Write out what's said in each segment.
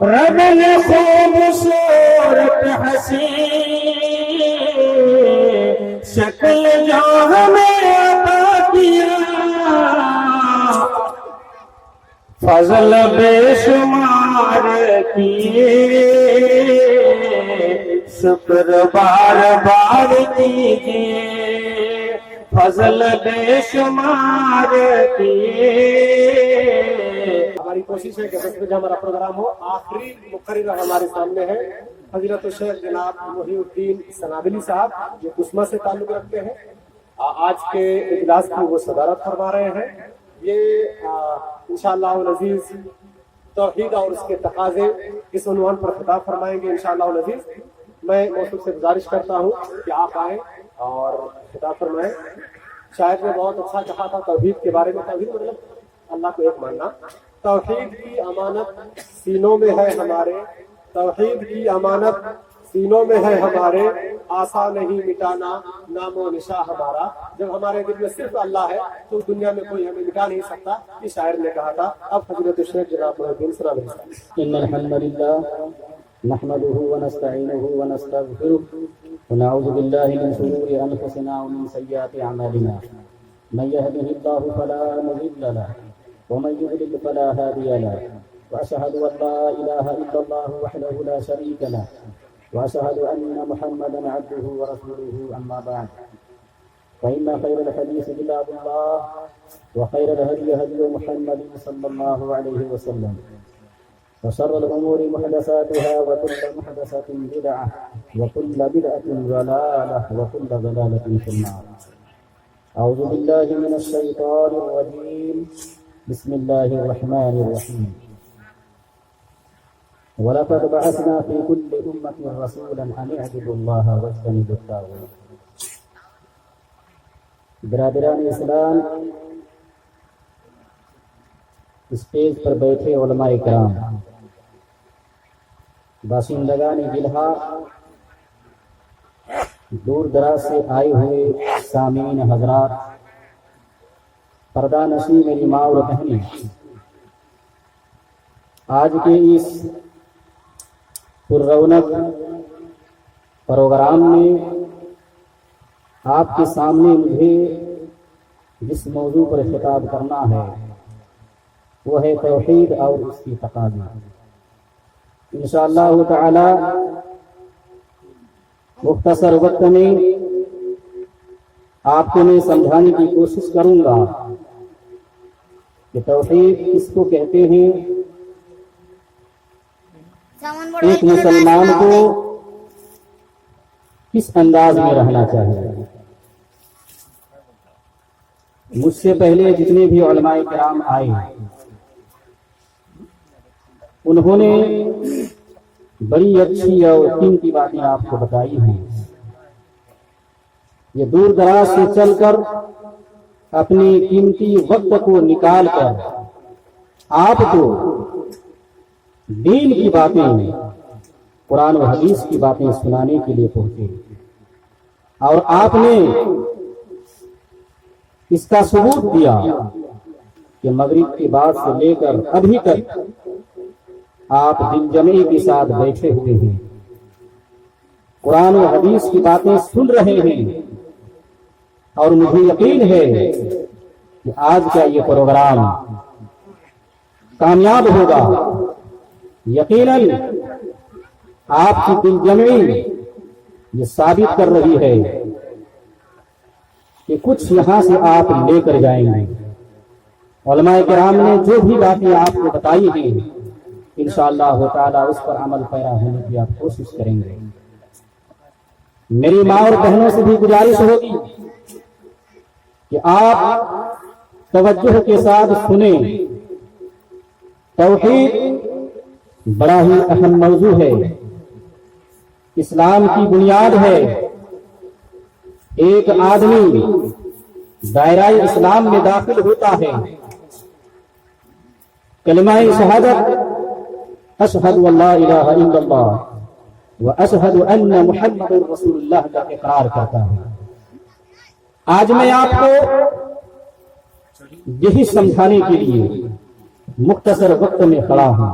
رب نے خوبصورت حسین شکل جو ہمیں عطا کیا، فضل بے شمار کیے، شکر بار بار کیجیے، فضل بے شمار کیے۔ ہماری کوشش ہے کہ بس ہمارا پروگرام ہو۔ آخری مقررہ ہمارے سامنے ہے حضرت الشیخ جناب محی الدین سنابلی صاحب، جو قسمہ سے تعلق رکھتے ہیں۔ آج کے اجلاس کی وہ صدارت فرما رہے ہیں۔ یہ انشاءاللہ العزیز توحید اور اس کے تقاضے اس عنوان پر خطاب فرمائیں گے انشاءاللہ العزیز۔ میں موصوف سے گزارش کرتا ہوں کہ آپ آئیں اور خطاب فرمائیں۔ شاید نے بہت اچھا کہا تھا توحید کے بارے میں۔ توحید مطلب اللہ کو ایک ماننا۔ توحید کی امانت سینوں میں ہے ہمارے، توحید کی امانت سینوں میں ہے ہمارے، آسا نہیں مٹانا نام و نشاں ہمارا۔ جب ہمارے دل میں صرف اللہ ہے تو دنیا میں کوئی ہمیں مٹا نہیں سکتا، یہ شاعر نے کہا تھا۔ اب حضرت الشیخ جناب محی الدین سنابلی صاحب۔ ان الحمد لله نحمده ونستعينه ونستغفره ونعوذ بالله من شرور انفسنا ومن سيئات اعمالنا، من يهده الله فلا مضل له ومن يضلل فلا هادي له، واشهد ان لا اله الا الله وحده لا شريك له، واشهد ان محمدا عبده ورسوله، اما بعد فان خير الحديث كتاب الله وخير الهدي هدي محمد صلى الله عليه وسلم، وشر الأمور محدثاتها وكل محدثة بدعة وكل بدعة ضلالة وكل ضلالة في النار۔ أعوذ بالله من الشيطان الرجيم، بسم الله الرحمن الرحيم۔ ولقد بعثنا في كل أمة رسولا أن اعبدوا الله واجتنبوا الطاغوت۔ برادران اسلام، اسٹیج پر بیٹھے علماء کرام، باشندگان ضلع، دور دراز سے آئے ہوئے سامعین حضرات، پردہ نشین میری ماں اور بہنیں، آج کے اس پررونق پروگرام میں آپ کے سامنے مجھے جس موضوع پر خطاب کرنا ہے وہ ہے توحید اور اس کی تقاضے۔ انشاءاللہ تعالی مختصر وقت میں آپ کو میں سمجھانے کی کوشش کروں گا کہ توحید کس کو کہتے ہیں، ایک مسلمان کو کس انداز میں رہنا چاہیے۔ مجھ سے پہلے جتنے بھی علماء کرام آئے انہوں نے بڑی اچھی اور قیمتی باتیں آپ کو بتائی ہیں۔ یہ دور دراز سے چل کر اپنی قیمتی وقت کو نکال کر آپ کو دین کی باتیں، قرآن و حدیث کی باتیں سنانے کے لیے پہنچے، اور آپ نے اس کا ثبوت دیا کہ مغرب کے بعد سے لے کر ابھی تک آپ دل جمعی کے ساتھ بیٹھے ہوئے ہیں، قرآن و حدیث کی باتیں سن رہے ہیں، اور مجھے یقین ہے کہ آج کا یہ پروگرام کامیاب ہوگا۔ یقیناً آپ کی دل جمعی یہ ثابت کر رہی ہے کہ کچھ یہاں سے آپ لے کر جائیں گے۔ علماء کرام نے جو بھی باتیں آپ کو بتائی ہیں انشاءاللہ تعالی اس پر عمل پیرا ہونے کی آپ کوشش کریں گے۔ میری ماں اور بہنوں سے بھی گزارش ہوگی کہ آپ توجہ کے ساتھ سنیں۔ توحید بڑا ہی اہم موضوع ہے، اسلام کی بنیاد ہے۔ ایک آدمی دائرہ اسلام میں داخل ہوتا ہے، کلمہ شہادت اشہد ان لا الہ الا اللہ واشہد ان محمد رسول اللہ کا اقرار کرتا ہے۔ آج میں آپ کو یہی سمجھانے کے لیے مختصر وقت میں کھڑا ہوں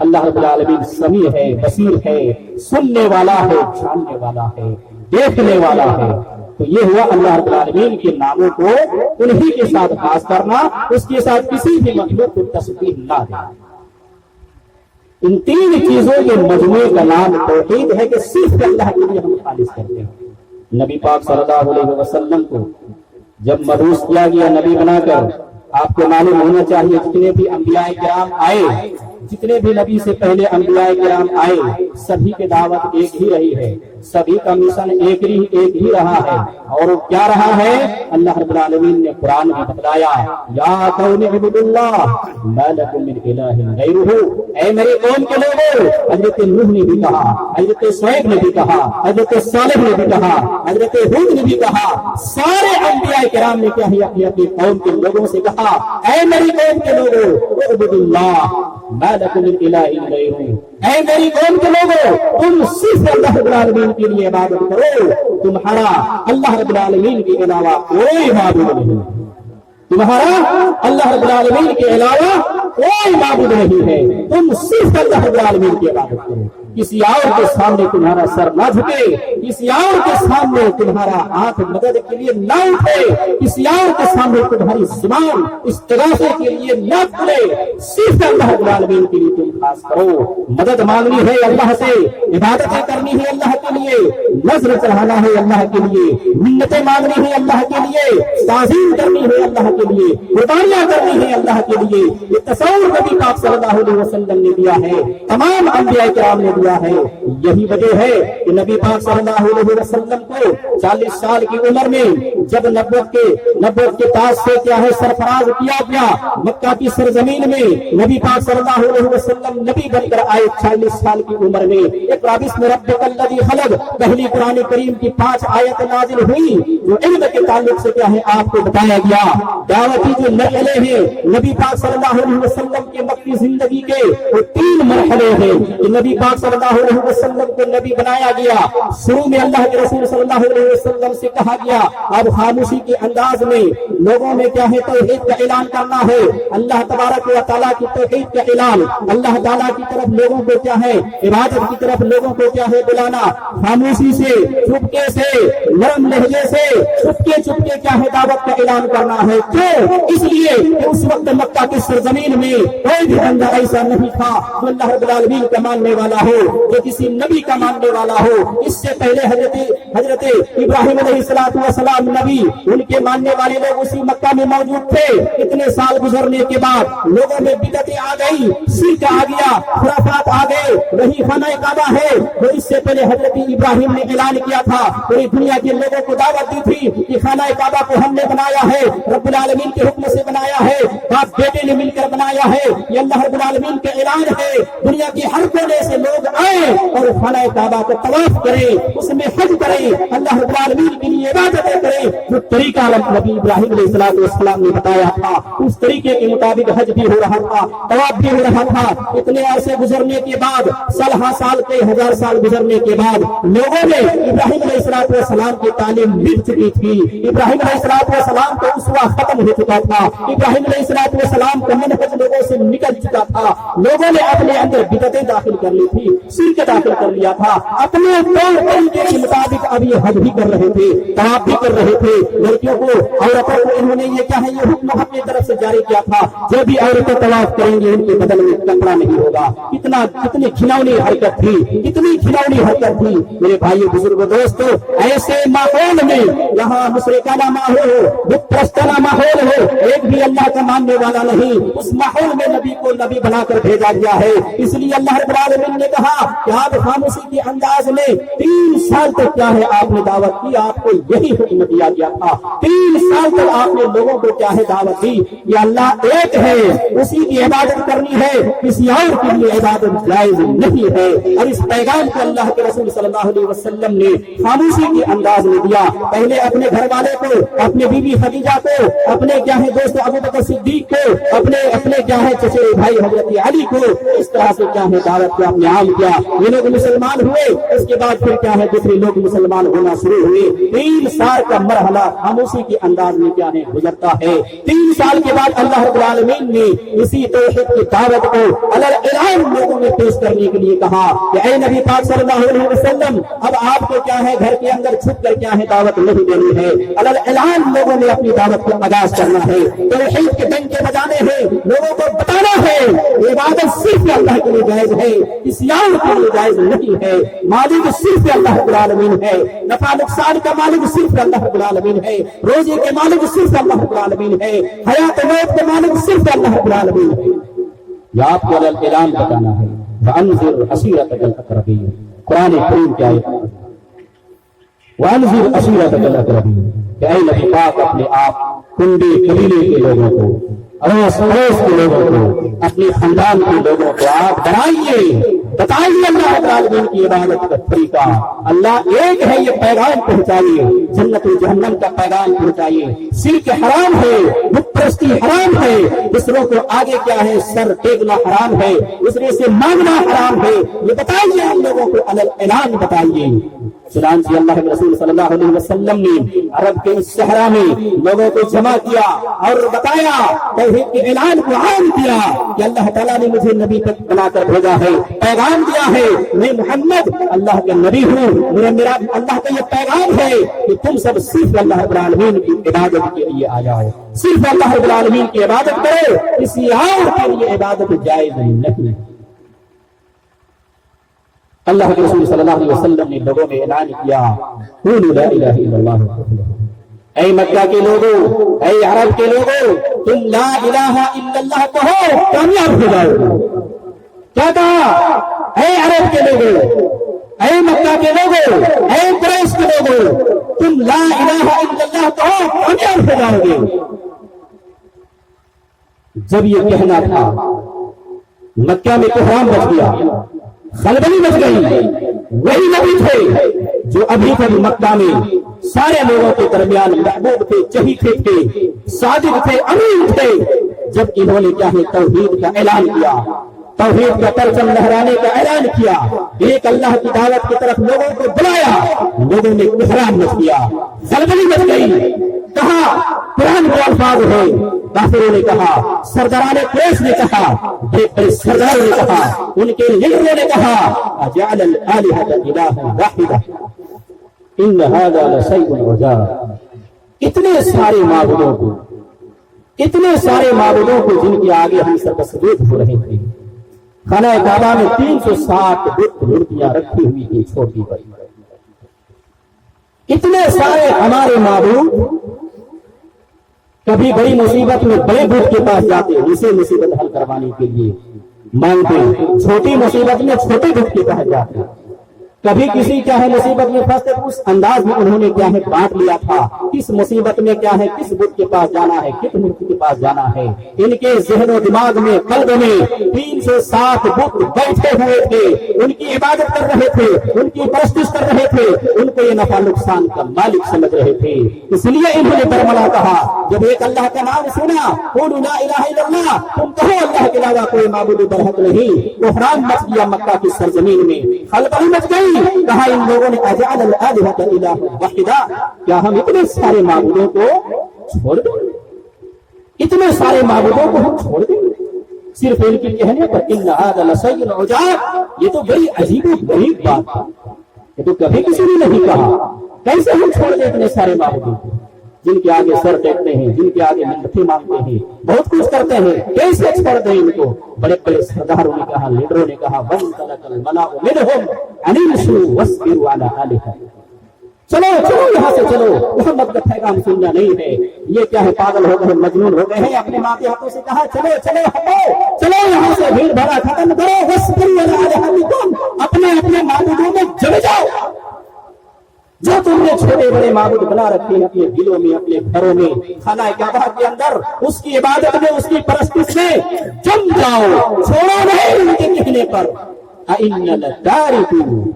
اللہ رب العالمین سمیع ہے، بصیر ہے، سننے والا ہے، جاننے والا ہے، دیکھنے والا ہے۔ تو یہ ہوا اللہ رب العالمین کے ناموں کو انہی کے ساتھ خاص کرنا، اس کے ساتھ کسی بھی مخلوق کو تشبیہ نہ دینا۔ ان تین چیزوں کے مجموعے کا نام توحید ہے کہ صرف اللہ کے لیے ہم خالص کرتے ہیں۔ نبی پاک صلی اللہ علیہ وسلم کو جب مبعوث کیا گیا نبی بنا کر، آپ کو معلوم ہونا چاہیے جتنے بھی انبیاء کرام آئے، جتنے بھی نبی سے پہلے انبیاء کرام آئے، سبھی کی دعوت ایک ہی رہی ہے، سبھی کا مشن ایک ہی رہا ہے، اور کیا رہا ہے؟ اللہ رب العالمین نے قرآن میں بتلایا، یا قوم اعبدوا اللہ ما لکم من الہ غیرہ، اے میرے قوم کے لوگوں۔ حضرت نوح نے بھی کہا، حضرت شعیب نے بھی کہا، حضرت صالح نے بھی کہا، حضرت ہود نے بھی کہا، سارے انبیاء کرام نے کیا ہے اپنی اپنی قوم کے لوگوں سے کہا، اے میری قوم کے لوگوں اعبدوا اللہ ما لکم من الہ غیرہ، اے میری قوم کے لوگوں تم صرف اللہ رب العالمین کے لیے عبادت کرو، تمہارا اللہ رب العالمین کے علاوہ کوئی معبود نہیں، تمہارا اللہ رب العالمین کے علاوہ کوئی معبود نہیں ہے، تم صرف اللہ رب العالمین کی عبادت کرو، کسی اور کے سامنے تمہارا سر نہ جھکے، کسی اور کے سامنے تمہارا ہاتھ مدد کے لیے نہ اٹھے، کسی اور کے سامنے تمہاری زبان استغاثے کے لیے نہ کھلے، صرف اللہ رب العالمین کے لیے تم خاص کرو۔ مدد مانگنی ہے اللہ سے، عبادتیں کرنی ہے اللہ کے لیے، نذر چڑھانا ہے اللہ کے لیے، منتیں مانگنی ہے اللہ کے لیے، تعظیم کرنی ہے اللہ کے لیے، قربانیاں کرنی ہے اللہ کے لیے۔ یہ تصور نبی پاک صلی اللہ علیہ وسلم نے دیا ہے، تمام انبیاء کرام نے دیا ہے۔ یہی وجہ ہے کہ نبی پاک صلی اللہ علیہ وسلم کو 40 سال کی عمر میں جب نبوت کے تاج سے کیا ہے سرفراز کیا گیا، مکہ کی سرزمین میں نبی پاک صلی اللہ علیہ وسلم نبی بن کر آئے 40 سال کی عمر میں۔ اقرأ باسم ربک الذی خلق، پہلی قرآن کریم کی 5 آیت نازل ہوئی جو علم کے تعلق سے کیا ہے آپ کو بتایا گیا۔ دعوتی جو مرحلے ہیں نبی پاک صلی اللہ علیہ وسلم کے مکی زندگی کے، وہ 3 مرحلے ہیں کہ نبی پاک صلی اللہ علیہ وسلم کو نبی بنایا گیا۔ شروع میں اللہ کے رسول صلی اللہ علیہ وسلم سے کہا گیا اب خاموشی کے انداز میں لوگوں میں کیا ہے توحید کا اعلان کرنا ہے، اللہ تبارک و تعالیٰ کی توحید کا اعلان، اللہ تعالیٰ کی طرف لوگوں کو کیا ہے عبادت کی طرف لوگوں کو کیا ہے بلانا، خاموشی سے، چپکے سے، نرم لہجے سے، چپکے کیا ہے دعوت کا اعلان کرنا ہے۔ کیوں؟ اس لیے کہ اس وقت مکہ کی سرزمین میں کوئی بھی بندہ ایسا نہیں تھا جو اللہ رب العالمین کا ماننے والا ہو، جو کسی نبی کا ماننے والا ہو۔ اس سے پہلے حضرت ابراہیم علیہ السلام نبی، ان کے ماننے والے لوگ اسی مکہ میں موجود تھے۔ اتنے سال گزرنے کے بعد لوگوں میں بدعتیں آ گئی، شرک آ گیا، خرافات آ گئے۔ وہی خانہ کعبہ ہے جو اس سے پہلے حضرت ابراہیم نے اعلان کیا تھا، پوری دنیا کے لوگوں کو دعوت دی تھی کہ خانہ کعبہ کو ہم نے بنایا ہے، رب العالمین کے حکم سے بنایا ہے، باپ بیٹے نے مل کر بنایا ہے، یہ اللہ رب العالمین کا اعلان ہے۔ دنیا کے ہر کونے سے لوگ آئے اور خانہ کعبہ کو طواف کریں، اس میں حج کریں، اللہ رب العالمین کے لیے عبادتیں کریں۔ جو طریقہ نبی ابراہیم علیہ السلام نے بتایا تھا اس طریقے کے مطابق حج بھی ہو رہا تھا، طواف بھی ہو رہا تھا۔ اتنے عرصے گزرنے کے بعد، سال کے 1000 سال گزرنے کے بعد لوگوں نے ابراہیم علیہ السلام کی تعلیم مٹ چکی تھی۔ ابراہیم علیہ السلام کا اسوہ ختم ہو چکا تھا، ابراہیم علیہ السلام کا منہج لوگوں سے نکل چکا تھا۔ لوگوں نے اپنے اندر بدعتیں داخل کر لی تھی، شرک داخل کر لیا تھا، اپنے طور طریقے کے مطابق اب یہ حج بھی کر رہے تھے، طواف بھی کر رہے تھے۔ لڑکیوں کو، عورتوں کو انہوں نے یہ کیا ہے یہ حکم اپنی طرف سے جاری کیا تھا، جو بھی عورتیں طواف کریں گے ان کے بدن میں کپڑا نہیں ہوگا۔ کتنی کھلونی حرکت تھی، کتنی کھلونی حرکت تھی۔ میرے بھائی بزرگ دوستو، ایسے ماحول میں یہاں مشرکانہ ماحول ہو، بت پرستانہ ماحول ہو، ایک بھی اللہ کا ماننے والا نہیں، اس ماحول میں نبی کو نبی بنا کر بھیجا گیا ہے۔ اس لیے اللہ رب العالمین نے کہا کہ آپ خاموشی کے انداز میں 3 سال تک کیا ہے آپ نے دعوت کی، آپ کو یہی حکم دیا گیا تھا۔ 3 سال تک آپ نے لوگوں کو کیا ہے دعوت دی کہ اللہ ایک ہے، اسی کی عبادت کرنی ہے، کسی اور کے لیے عبادت جائز نہیں ہے۔ اور اس پیغام کو اللہ کے رسول صلی اللہ علیہ وسلم نے خاموشی کے انداز میں دیا۔ پہلے اپنے گھر والے کو، اپنے بیوی خدیجہ کو، اپنے کیا ہے دوست ابو بکر صدیق کو، اپنے کیا ہے چچیرے بھائی حضرت علی کو، اس طرح سے کیا ہے دعوت کو اپنے عام کیا۔ یہ لوگ مسلمان ہوئے، اس کے بعد پھر کیا ہے دوسرے لوگ مسلمان مسلمان ہونا شروع ہوئے 3 سال کا مرحلہ خاموشی کے انداز میں کیا ہے گزرتا ہے. 3 سال کے بعد اللہ رب العالمین نے اسی توحید کی دعوت کو اعلان لوگوں میں پیش کرنے کے لیے کہا کہ اے نبی پاک صلی اللہ علیہ وسلم اب آپ کو کیا ہے گھر کے اندر چھپ کر کیا ہے دعوت نہیں دینی ہے. اعلان لوگوں نے اپنی دعوت کو آغاز کرنا ہے, توحید کے ڈنکے بجانے ہیں, لوگوں کو بتانا ہے عبادت صرف اللہ کے لیے جائز ہے, کسی اور کے لیے جائز نہیں ہے. مالک صرف اللہ رب العالمین ہے, نفع نقصان کا مالک صرف اللہ رب العالمین ہے, روزی کے مالک صرف اللہ رب العالمین ہے, حیات موت کے مالک صرف اللہ رب العالمین ہے. یہ آپ کو اعلان بتانا ہے. وانذر عشیرتک الاقربین, قرآن کریم کی آیت ہے. وانذر عشیرتک الاقربین, کہ اے نبی پاک اپنے آپ کنبے قبیلے کے لوگوں کو, اڑوس پڑوس کے لوگوں کو, اپنے خاندان کے لوگوں کو آپ ڈرائیے, بتائیے اللہ رب العالمین کی عبادت کا طریقہ. اللہ ایک ہے, یہ پیغام پہنچائیے, جنت و جہنم کا پیغام پہنچائیے. شرک حرام ہے, بت پرستی حرام ہے, دوسروں کو آگے کیا ہے سر ٹیکنا حرام ہے, دوسرے سے مانگنا حرام ہے. یہ بتائیے ہم لوگوں کو اعلان بتائیے. چنانچہ اللہ کے رسول صلی اللہ علیہ وسلم نے عرب کے اس صحرا میں لوگوں کو جمع کیا اور بتایا, توحید کے اعلان کو عام کیا کہ اللہ تعالیٰ نے مجھے نبی تک بنا کر بھیجا ہے, پیغام دیا ہے, میں محمد اللہ کے نبی ہوں, میرا اللہ کا یہ پیغام ہے کہ تم سب صرف اللہ رب العالمین کی عبادت کے لیے آ جاؤ, صرف اللہ رب العالمین کی عبادت کرو, کسی اور کے لیے عبادت جائز نہیں. اللہ کے رسول صلی اللہ علیہ وسلم نے لوگوں میں اعلان کیا, قولوا لا الہ الا اللہ. اے مکہ کے لوگوں, اے عرب کے لوگوں, تم لا الہ الا اللہ کہو, کامیاب ہو جاؤ. کیا کہا؟ اے عرب کے لوگوں, اے مکہ کے لوگوں, اے قریش کے لوگوں, تم لا الہ الا اللہ کہو, کامیاب ہو جاؤ گے. جب یہ کہنا تھا مکہ میں کوہرام بچ گیا, خلبلی بچ گئی. وہی نبی تھے جو ابھی تک مکہ میں سارے لوگوں کے درمیان محبوب تھے, چہیتے تھے, صادق تھے, امین تھے. جب انہوں نے کیا ہے توحید کا اعلان کیا, توحید کا پرچم لہرانے کا اعلان کیا, ایک اللہ کی دعوت کی طرف لوگوں کو بلایا, لوگوں نے کوہرام مچ کیا, خلبلی بچ گئی. کہا قرآن کے الفاظ ہے, کافروں نے کہا, سرداران قریش نے کہا, بڑے سرداروں نے کہا, ان کے لیڈروں نے کہا, اجعل الالهة الها واحدة ان هذا لشيء عجاب. اتنے سارے معبودوں کو, اتنے سارے معبودوں کو جن کے آگے ہم سب سجود ہو رہے تھے. خانہ کعبہ میں 360 بت مورتیاں رکھی ہوئی تھی چھوٹی بڑی. اتنے سارے ہمارے معبود کبھی بڑی مصیبت میں بڑے بت کے پاس جاتے, اسے مصیبت حل کروانے کے لیے مانگتے, چھوٹی مصیبت میں چھوٹے بت کے پاس جاتے. کبھی کسی کیا ہے مصیبت میں پھنستے, اس انداز میں انہوں نے کیا ہے بانٹ لیا تھا کس مصیبت میں کیا ہے کس بت کے پاس جانا ہے, کس ملک کے پاس جانا ہے. ان کے ذہن و دماغ میں, قلب میں 360 بت بیٹھے ہوئے تھے, ان کی عبادت کر رہے تھے, ان کی پرستش کر رہے تھے, ان کو یہ نفع نقصان کا مالک سمجھ رہے تھے. اس لیے انہوں نے برملا کہا, جب ایک اللہ کا نام سنا, قولوا لا الہ الا اللہ, تم کہو اللہ کے علاوہ کوئی معبود برحق نہیں. کوہرام مچ گیا مکہ کی سرزمین میں, خلبلی مچ گئی. کہا ان لوگوں نے اجعل الالهة الها واحدة, کیا ہم اتنے سارے معبودوں کو چھوڑ دیں, اتنے سارے معبودوں کو ہم چھوڑ دیں صرف ان کے کہنے پر. ان هذا لشيء عجاب, یہ تو بڑی عجیب و غریب بات ہے, یہ تو کبھی کسی نے نہیں کہا. کیسے ہم چھوڑ دیں اتنے سارے معبودوں کو جن کے آگے سر ٹیکتے ہیں, جن کے آگے منتیں مانگتے ہیں, بہت کچھ کرتے ہیں, کیسے چھوڑ دیں ان کو؟ بڑے بڑے سرداروں نے کہا, لیڈروں نے کہا, وَانْطَلَقَ الْمَلَأُ مِنْهُمْ أَنِ امْشُوا وَاصْبِرُوا عَلَىٰ آلِهَتِكُمْ. چلو چلو یہاں سے چلو, محمد کا پیغام سننا نہیں ہے. یہ کیا ہے پاگل ہو گئے, مجنون ہو گئے ہیں. اپنے ماں کے ہاتھوں سے کہا چلو چلو ہٹو, چلو یہاں سے بھیڑ بھاڑا ختم کرو, وَاصْبِرُوا عَلَىٰ آلِهَتِكُمْ, اپنے اپنے معبودوں میں جڑ جاؤ. جو تم نے چھوٹے بڑے معبود بنا رکھے ہیں اپنے دلوں میں, اپنے گھروں میں, خانہ کعبہ کے اندر, اس کی عبادت میں, اس کی پرستش میں جم جاؤ, چھوڑو نہیں ان کے کہنے پر. أَإِنَّ لَتَارِكُونَ,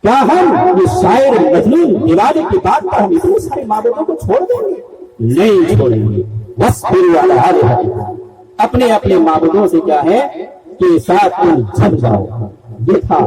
کیا ہم یہ شاعر مجنون دیوانے کی بات پر ہم اتنے سارے معبودوں کو چھوڑ دیں گے؟ نہیں چھوڑیں گے. وَاصْبِرُوا عَلَىٰ آلِهَتِكُمْ, اپنے اپنے معبودوں سے کیا ہے کہ ساتھ تم جم جاؤ. یہ تھا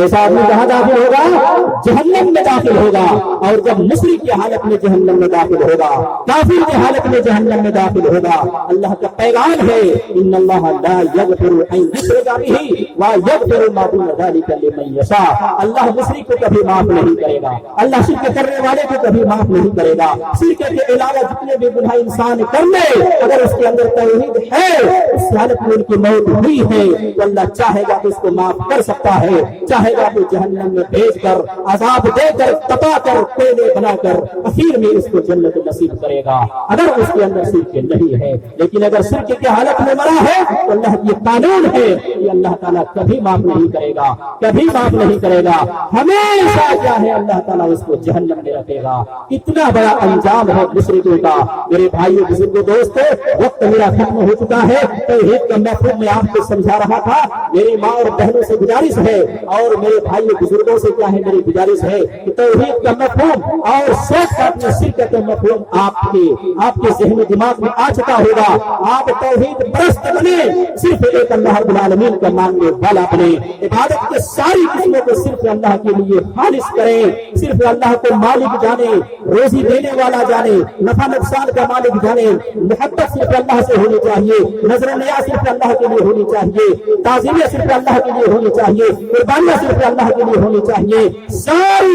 ایسا آدمی کہاں داخل ہوگا؟ جہنم میں داخل ہوگا. اور جب مشرک کی حالت میں جہنم میں داخل ہوگا، کافر کی حالت میں جہنم میں داخل ہوگا، اللہ کا پیغام ہے ان اللہ لا یغفر ان یشرک به ویغفر ما دون ذلک لمن یشاء. اللہ مشرک کو کبھی معاف نہیں کرے گا، اللہ شرک کرنے والے کو کبھی معاف نہیں کرے گا. شرک کے علاوہ جتنے بھی گناہ انسان کر لے، اگر اس کے اندر توحید ہے، اس حالت میں ان کی موت ہوئی ہے تو اللہ چاہے گا تو اس کو معاف کر سکتا ہے، چاہے گا تو جہنم میں بھیج کر عذاب دے کر تپا کر کوئلے بنا کر اخیر میں اس کو جنت نصیب کرے گا اگر اس کے اندر شرک نہیں ہے. لیکن اگر شرک کی حالت میں مرا ہے تو اللہ کی قانون ہے کہ اللہ تعالیٰ کبھی معاف نہیں کرے گا، کبھی معاف نہیں کرے گا، ہمیشہ کیا ہے اللہ تعالیٰ اس کو جہنم میں رکھے گا. اتنا بڑا انجام ہے مشرکوں کا. میرے بھائیوں بزرگوں دوستوں، وقت میرا ختم ہو چکا ہے. توحید کا مفہوم میں آپ کو سمجھا رہا تھا. میری ماں اور بہنوں سے گزارش ہے اور میرے بھائیوں بزرگوں سے کیا ہے میری گزارش ہے کہ توحید کا مفہوم اور شرک کا شرک کا مفہوم آپ کے ذہن و دماغ میں آ چکا ہوگا. آپ توحید پرست بنے، صرف ایک اللہ رب العالمین کا ماننے والا بنے. عبادت کے ساری قسموں کو صرف اللہ کے لیے خالص کریں. صرف اللہ کو مالک جانے، روزی دینے والا جانے، نفع نقصان کا مالک جانے. محبت صرف اللہ سے ہونی چاہیے، نظر نیاز صرف اللہ کے لیے ہونی چاہیے، تعظیمیں صرف اللہ کے لیے ہونی چاہیے، قربانیاں صرف اللہ کے لیے ہونی چاہیے. ساری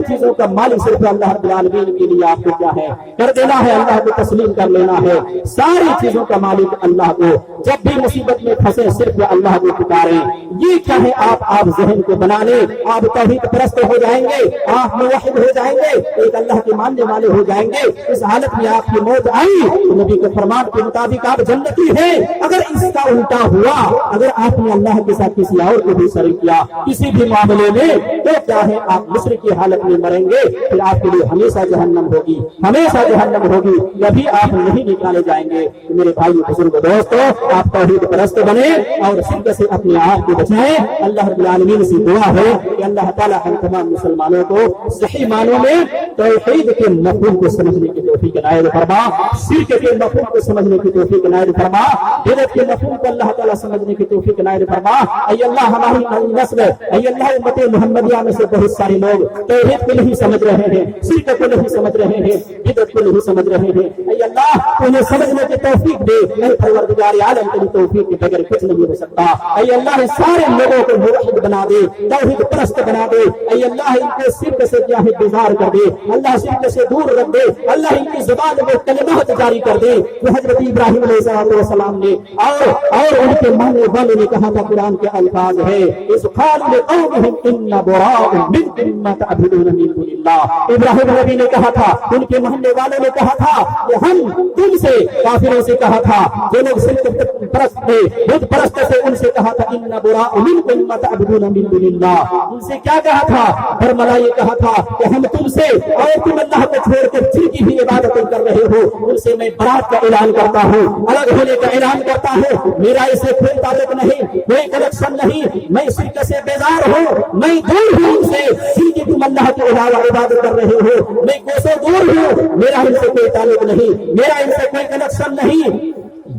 چیزوں کا مالک صرف اللہ رب العالمین کے لیے آپ کو کیا ہے کر دینا ہے، اللہ کو تسلیم کر لینا ہے. ساری چیزوں کا مالک اللہ کو. جب بھی مصیبت میں پھنسے صرف اللہ کو پکاریں. یہ کیا ہے آپ ذہن کو بنا لیں. آپ توحید پرست ہو جائیں گے، آپ موحد ہو جائیں گے، ایک اللہ کے ماننے والے ہو جائیں گے. اس حالت میں آپ کی موت آئی تو نبی کے فرمان کے مطابق آپ جنتی ہیں. اگر اس کا الٹا ہوا، اگر آپ نے اللہ کے ساتھ کسی اور کو بھی شریک کیا کسی بھی معاملے میں، تو کیا ہے آپ مشرک کی حالت میں مریں گے. پھر آپ کے لیے ہمیشہ جہنم ہوگی، ہمیشہ جہنم ہوگی، کبھی آپ نہیں نکالے جائیں گے. میرے بھائی بزرگ دوستوں، آپ توحید پرست بنے اور شرک سے اپنے آپ کو بچائیں. اللہ رب العالمین سے دعا ہے کہ اللہ تعالیٰ ہم تمام مسلمانوں کو صحیح معنوں میں توحید کے مفہوم کو سمجھنے کی توفیق عنایت فرما، شرک کے مفہوم کو سمجھنے کی توفیق عنایت فرما، بدعت کے مفہوم کو اللہ تعالیٰ سمجھنے کی توفیق عنایت فرما. اے اللہ ہماری نسل، اے اللہ امت محمدیہ میں سے بہت سارے لوگ توحید کو نہیں سمجھ رہے ہیں، شرک کو نہیں سمجھ رہے ہیں، بدعت کو نہیں سمجھ رہے ہیں. اے اللہ انہیں سمجھنے کی توفیق دے. اے پروردگار عالم تیری توفیق کے بغیر کچھ نہیں ہو سکتا. اے اللہ سارے لوگوں کو موحد بنا دے، توحید پرست بنا دے. اے اللہ ان کو شرک سے کیا ہے بیزار کر دے، اللہ شرک سے دور رکھ دے. اللہ ان کی زبان میں کلمات جاری کر دے جو حضرت ابراہیم علیہ السلام نے اور ان کے ماننے والوں نے کہا تھا. قرآن کے الفاظ ہے اذ قالوا لقومهم انا براء منكم ما تعبدون من دون اللہ. ابراہیم نبی نے کہا تھا، ان کے محلے والوں نے کہا تھا کہ ہم تم سے، کافروں سے کہا تھا جو لوگ شرک پرست تھے، بت پرست سے، ان سے کہا تھا انا براء منكم ما تعبدون من دون اللہ. ان سے کیا کہا تھا؟ برملا یہ کہا تھا کہ ہم تم سے اور تم اللہ کو چھوڑ کر شرک کی بھی عبادتیں کر رہے ہو، ان سے میں برات کا اعلان کرتا ہوں، الگ ہونے کا اعلان کرتا ہوں. میرا اسے کوئی تعلق نہیں، کوئی کنیکشن نہیں. میں شرک سے بیزار ہوں، میں دور ہوں ان سے. شرک تم اللہ کے علاوہ عبادت کر رہے ہو، میں کوسوں دور ہوں، میرا ان سے کوئی تعلق نہیں، میرا ان سے کوئی کنیکشن نہیں.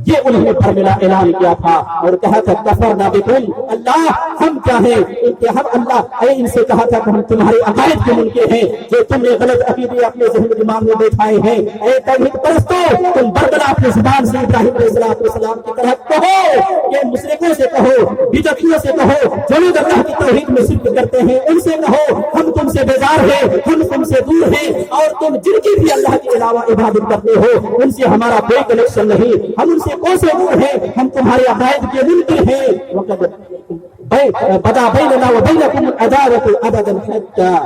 یہ انہوں نے فرمایا اعلان کیا تھا اور کہا تھا کفرنا بکم، اللہ ہم کیا ہیں کہ ہم اللہ ان سے کہا تھا کہ ہم تمہارے عقائد کے منکر ہیں جو تم نے غلط عقیدے اپنے ذہن دماغ میں بیٹھائے ہیں. اے توحید پرستو، تم بربلا اپنی زبان سے ابراہیم علیہ السلام کی طرح کہو، یہ مشرکوں سے کہو، بدعتیوں سے کہو، جو لوگ اللہ کی توحید میں شرک کرتے ہیں ان سے کہو ہم تم سے بیزار ہیں، ہم تم سے دور ہیں، اور تم جن کی بھی اللہ کے علاوہ عبادت کرتے ہو ان سے ہمارا کوئی کنیکشن نہیں، ہم ان سے کوسے دور ہیں، ہم تمہارے عقائد کے منکر ہیں. وقد بدا بیننا وبینکم العداوۃ ابدا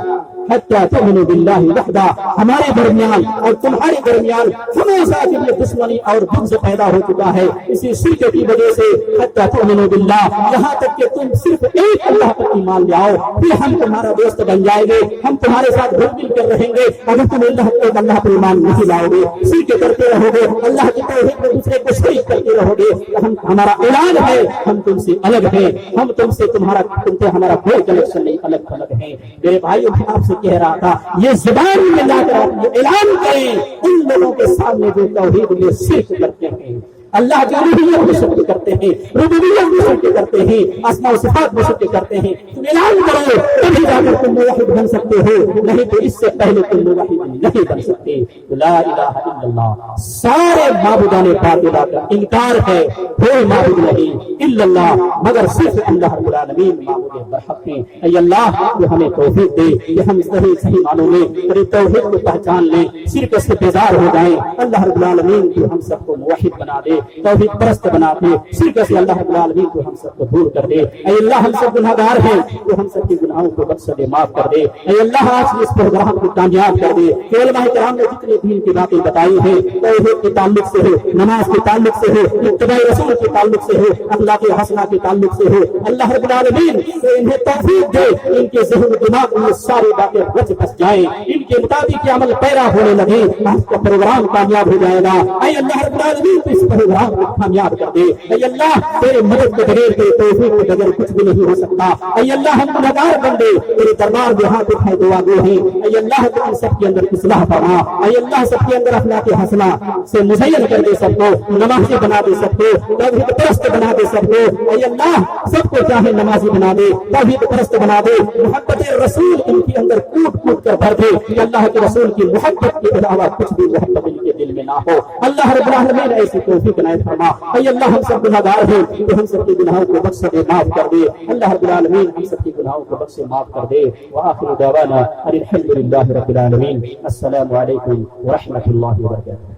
حتی تؤمنوا باللہ وحدہ. ہمارے درمیان اور تمہارے درمیان ہمیشہ کے لیے دشمنی اور بغض پیدا ہو چکا ہے اسی شرک کی وجہ سے. حتی تؤمنوا باللہ، یہاں تک کہ تم صرف ایک اللہ پر ایمان لاؤ، پھر ہم تمہارا دوست بن جائیں گے، ہم تمہارے ساتھ گھل مل کر رہیں گے. اگر تم اللہ پر ایمان نہیں لاؤ گے، شرک کرتے رہو گے، اللہ کی توحید میں دوسرے کو شریک کرتے رہو گے، ہمارا اعلان ہے ہم تم سے الگ ہیں، ہم تم سے ہمارا کوئی کنیکشن نہیں، الگ الگ ہیں. میرے بھائیوں میں آپ سے کہہ رہا تھا یہ زبان میں لا کر آپ یہ اعلان کریں ان لوگوں کے سامنے جو توحید میں شرک کرتے ہیں. اللہ کی الوہیت میں شرک کرتے ہیں، ربوبیت میں شرک کرتے ہیں، اسماء و صفات میں شرک کرتے ہیں، تم اعلان کرو تبھی جا کر تم موحد بن سکتے ہو، نہیں تو اس سے پہلے تم موحد نہیں بن سکتے۔ لا الہ الا اللہ، سارے معبودان باطلہ کا انکار ہے، کوئی معبود نہیں الا اللہ مگر صرف اللہ رب العالمین معبود برحق ہیں۔ اے اللہ تو ہمیں توفیق دے کہ ہم صحیح معنوں میں تیری توحید کو پہچان لیں، شرک سے بیزار ہو جائیں۔ اللہ رب العالمین تو ہم سب کو موحد بنا دے، توحید پرست بنا دے، شرک سے اللہ رب العالمین تو ہم سب کو دور کر دے۔ اے اللہ ہم سب گناہگار ہیں، تو ہم سب کے گناہوں کو بخش دے، معاف کر دے۔ اے اللہ آج اس پروگرام کو کامیاب کر دے کہ علماء کرام نے جتنے دین کی باتیں بتائی ہیں، توحید کے تعلق سے ہو، نماز کے تعلق سے ہو، اتباع رسول کے تعلق سے ہو، اخلاق حسنہ کے تعلق سے ہو، اللہ رب العالمین تو انہیں توفیق دے، ان کے ذہن و دماغ میں ساری باتیں رچ بس جائیں، ان کے مطابق عمل پیرا ہونے لگے، آج کا پروگرام کامیاب ہو جائے گا۔ اے اللہ رب العالمین تو اس پروگرام کو کامیاب کر دے۔ اے اللہ تیرے مدد کے بغیر، تیرے توفیق کے بغیر کچھ بھی نہیں ہو سکتا۔ اے اللہ ہم گنہگار بندے تیرے دربار میں ہاتھ اٹھائے دعا گو ہیں۔ اے اللہ تو ان سب کے اندر اصلاح فرما، اے اللہ سب کے اندر اخلاق حسنہ سے مزین کر دے، سب کو نمازی بنا دے، سب کو توحید پرست بنا دے، سب کو اے اللہ سب کو چاہے نمازی بنا دے، توحید پرست بنا دے، محبت رسول ان کے اندر کوٹ کوٹ کر بھر دے کہ اللہ کے رسول کی محبت کے علاوہ کچھ بھی محبت ان کے دل میں نہ ہو۔ اللہ رب العالمین ایسی توفیق عنایت فرما۔ اے اللہ ہم سب گنہگار ہیں، تو ہم سب کے گناہوں کو بخش دے، معاف کر دے۔ اللہ رب العالمین ہم سب کے گناہوں کو بخش معاف کر دے۔ وآخر دعوانا ان الحمد للہ رب العالمین۔ السلام علیکم ورحمۃ اللہ وبرکاتہ۔